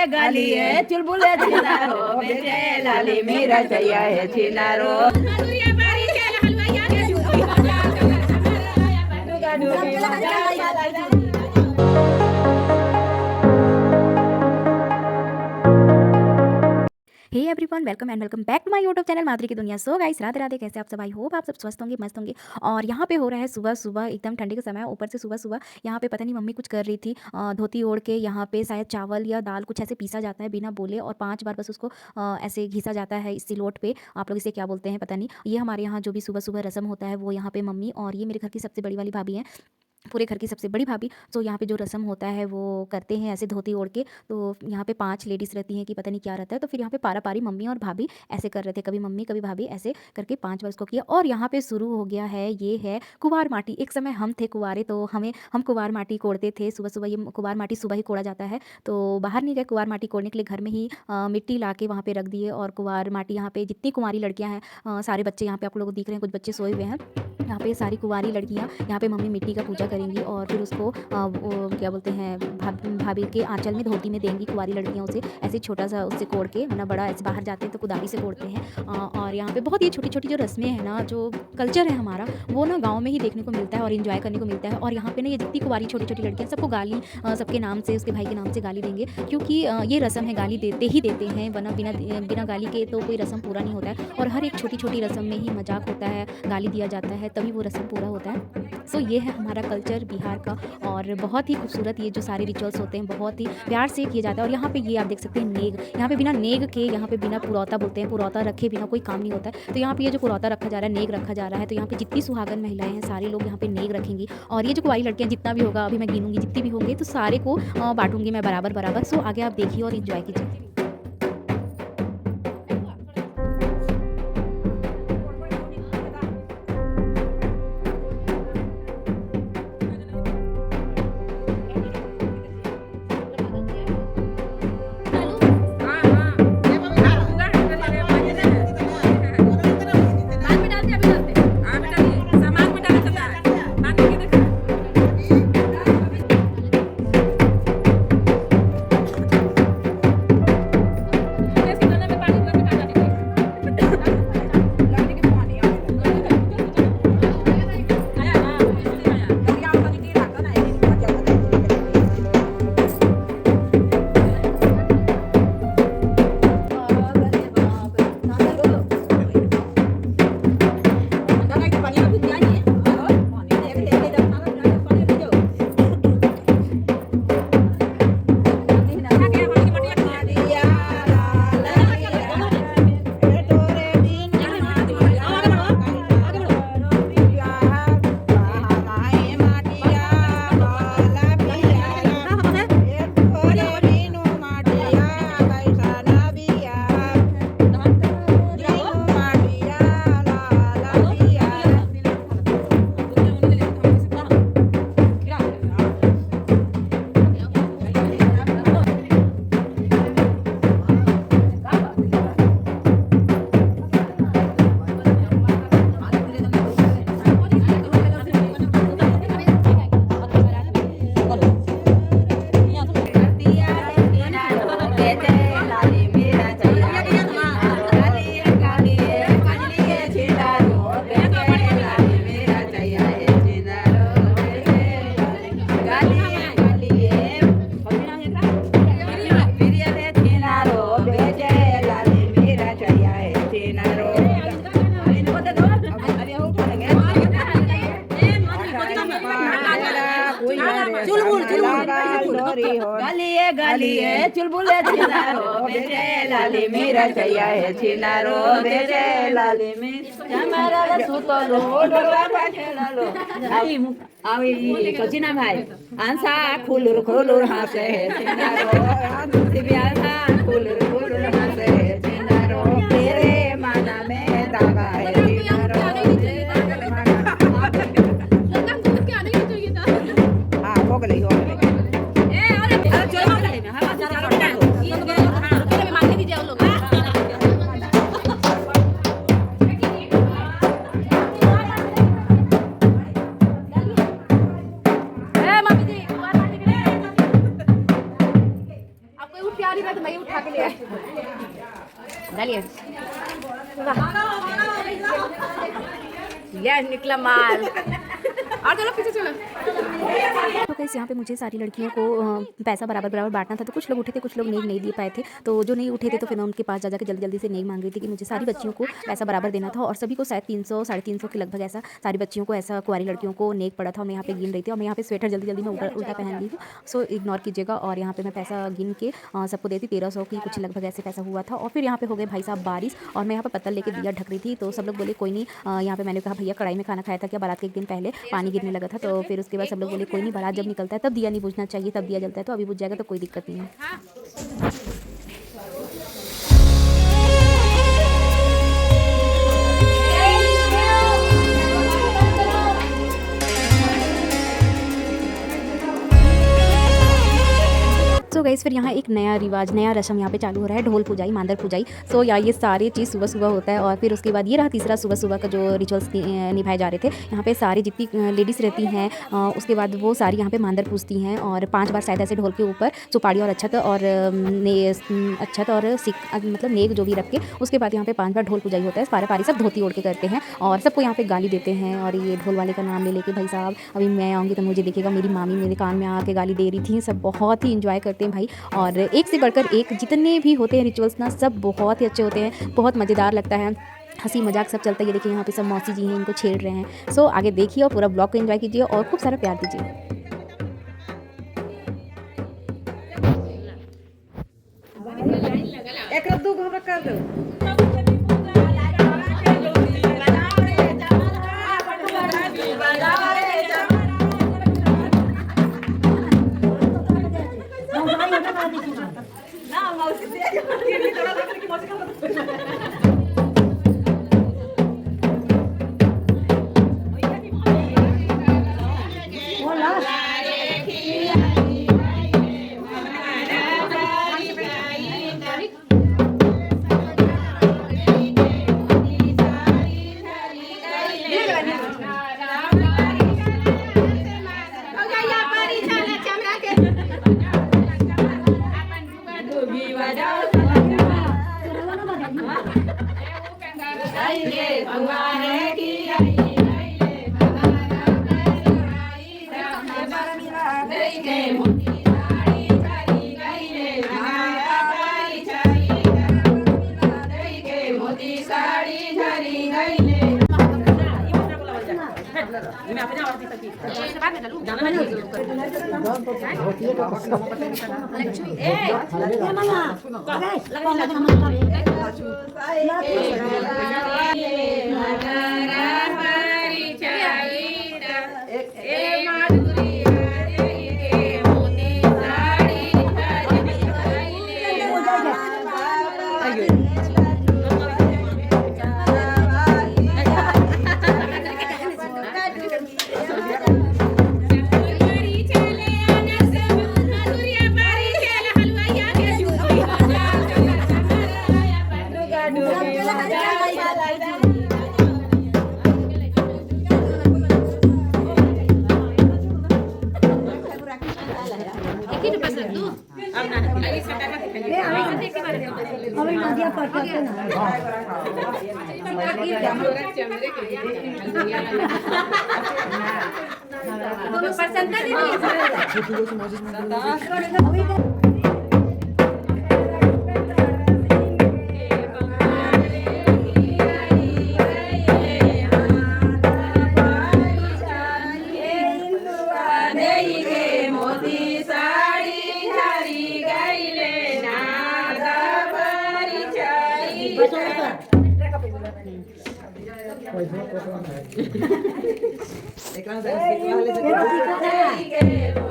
ગાલીએ ચુલબુલે છીનારો બેચે લાલી મીરા ચૈયા હે છીનારો hey everyone, welcome and welcome back to my YouTube channel Madhuri की दुनिया। सो गाइस, राधे राधे, कैसे आप सब? आई होप आप सब स्वस्थ होंगे, मस्त होंगे। और यहाँ पे हो रहा है सुबह सुबह, एकदम ठंडी का समय, ऊपर से सुबह सुबह यहाँ पे पता नहीं मम्मी कुछ कर रही थी, धोती ओढ़ के यहाँ पे शायद चावल या दाल कुछ ऐसे पीसा जाता है बिना बोले, और 5 बार बस उसको ऐसे घिसा जाता है इस सिलोट पे। आप लोग इसे क्या बोलते हैं पता नहीं। ये हमारे यहाँ जो भी सुबह सुबह रस्म होता है वो यहाँ पे मम्मी और ये मेरे घर की सबसे बड़ी वाली भाभी हैं, पूरे घर की सबसे बड़ी भाभी। तो यहाँ पे जो रस्म होता है वो करते हैं ऐसे धोती ओढ़ के। तो यहाँ पे 5 लेडीज़ रहती हैं कि पता नहीं क्या रहता है। तो फिर यहाँ पे पारा पारी मम्मी और भाभी ऐसे कर रहे थे, कभी मम्मी कभी भाभी, ऐसे करके 5 बार इसको किया। और यहाँ पे शुरू हो गया है, ये है कुवार माटी। एक समय हम थे कुवारे, तो हम कुवार माटी कोड़ते थे सुबह सुबह। ये कुवार माटी सुबह ही कोड़ा जाता है, तो बाहर नहीं गए कुवार माटी कोड़ने के लिए, घर में ही मिट्टी ला के वहाँ पर रख दिए। और कुवार माटी यहाँ पे जितनी कुंवारी लड़कियाँ हैं, सारे बच्चे यहाँ पे आप लोग दिख रहे हैं, कुछ बच्चे सोए हुए हैं। यहाँ पे सारी कुंवारी लड़कियाँ यहाँ पे मम्मी मिट्टी का पूजा करेंगी और फिर उसको वो क्या बोलते हैं, भाभी के आंचल में धोती में देंगी कुंवारी लड़कियाँ उसे, ऐसे छोटा सा उससे कोड़ के, वरना बड़ा ऐसे बाहर जाते हैं तो कुदाली से कोड़ते हैं। और यहाँ पे बहुत ही छोटी छोटी जो रस्में हैं ना, जो कल्चर है हमारा, वो ना गाँव में ही देखने को मिलता है और इन्जॉय करने को मिलता है। और यहाँ पे ना ये जितनी कुंवारी छोटी छोटी लड़कियाँ, सबको गाली, सबके नाम से, उसके भाई के नाम से गाली देंगे, क्योंकि ये रस्म है, गाली देते ही देते हैं, वरना बिना गाली के तो कोई रस्म पूरा नहीं होता है। और हर एक छोटी छोटी रस्म में ही मजाक होता है, गाली दिया जाता है, तभी वो रस्म पूरा होता है। सो ये है हमारा कल्चर बिहार का, और बहुत ही खूबसूरत ये जो सारे रिचुअल्स होते हैं बहुत ही प्यार से किए जाता है। और यहाँ पे ये आप देख सकते हैं नेग, यहाँ पे बिना नेग के, यहाँ पे बिना पुरौता बोलते हैं, पुरौता रखे बिना कोई काम नहीं होता है। तो यहाँ पे ये जो पुरौता रखा जा रहा है, नेग रखा जा रहा है, तो यहाँ पे जितनी सुहागन महिलाएं हैं सारे लोग यहाँ पे नेग रखेंगी। और ये जो कुंवारी लड़कियाँ जितना भी होगा, अभी मैं गिनूंगी, जितनी भी होंगे तो सारे को बांटूंगी मैं बराबर बराबर। सो आगे आप देखिए और इन्जॉय कीजिए। ગાલીએ ગાલીએ ચુલબુલે છીનારો બેચે લાલી મીરા ચૈયા હે છીનારો બેચે લાલી મી તમારા સુતલો ડોલા પાછેલાલો આવી કચીના ભાઈ આંસા ખુલુર ખુલુર હાસે હે છીનારો દિવ્યાસા ખુલુર ખુલુર હાસે હે છીનારો તેરે માના મે દાગા હે છીનારો હા हो गई प्यारी मैं तो मैं उठा के ले आई। डालिए ये निकला माल। और चलो पीछे चलो। तो गाइस यहाँ पे मुझे सारी लड़कियों को पैसा बराबर बराबर बांटना था। तो कुछ लोग उठे थे, कुछ लोग नेक नहीं दे पाए थे। तो जो नहीं उठे थे तो फिर मैं उनके पास जा जाकर जल्दी जल्दी से नेक मांग रही थी कि मुझे सारी बच्चियों को पैसा बराबर देना था। और सभी को शायद 300 350 के लगभग ऐसा सारी बच्चियों को ऐसा कुंवारी लड़कियों को नेक पड़ा था। और मैं यहाँ पे गिन रही थी और मैं यहाँ पे स्वेटर जल्दी जल्दी में उल्टा पहन ली हूँ, सो इग्नोर कीजिएगा। और यहाँ पे मैं पैसा गिन के सबको देती 1300 की कुछ लगभग ऐसे पैसा हुआ था। और फिर यहाँ पे हो गए भाई साहब बारिश और मैं यहाँ पे पत्तल लेके दिया ढक रही थी। तो सब लोग बोले कोई नहीं, यहाँ पे मैंने कहा भैया कढ़ाई में खाना खाया था क्या, बारात के एक दिन पहले पानी गिरने लगा था। तो फिर उसके बाद सब लोग बोले कोई नहीं, बारात जब निकलता है तब दिया नहीं बुझना चाहिए, तब दिया जलता है, तो अभी बुझ जाएगा तो कोई दिक्कत नहीं है। सो गाइस फिर यहाँ एक नया रिवाज, नया रस्म यहाँ पे चालू हो रहा है, ढोल पुजाई, मांदर पुजाई। सो यार ये सारी चीज़ सुबह सुबह होता है। और फिर उसके बाद ये रहा तीसरा सुबह सुबह का जो रिचुअल्स निभाए जा रहे थे। यहाँ पे सारी जितनी लेडीज़ रहती हैं उसके बाद वो सारी यहाँ पे मांदर पूजती हैं और 5 बार शायद ऐसे ढोल के ऊपर सुपारी और अक्षत और अक्षत और मतलब नेक जो भी रख के उसके बाद यहाँ पे 5 बार ढोल पुजाई होता है। पारी सब धोती ओढ़ के करते हैं और सबको यहाँ पे गाली देते हैं। और ये ढोल वाले का नाम ले लेके भाई साहब अभी मैं आऊँगी तो मुझे देखेगा, मेरी मामी मेरे कान में आके गाली दे रही थी। सब बहुत ही इंजॉय करते हैं भाई। और एक से बढ़कर एक जितने भी होते हैं रिचुअल्स ना सब बहुत ही अच्छे होते हैं, बहुत मज़ेदार लगता है, हंसी मजाक सब चलता है। ये देखिए यहाँ पे सब मौसी जी हैं, इनको छेड़ रहे हैं। सो आगे देखिए और पूरा ब्लॉग को एंजॉय कीजिए और खूब सारा प्यार दीजिए। एक दो घर कर दो। Ekran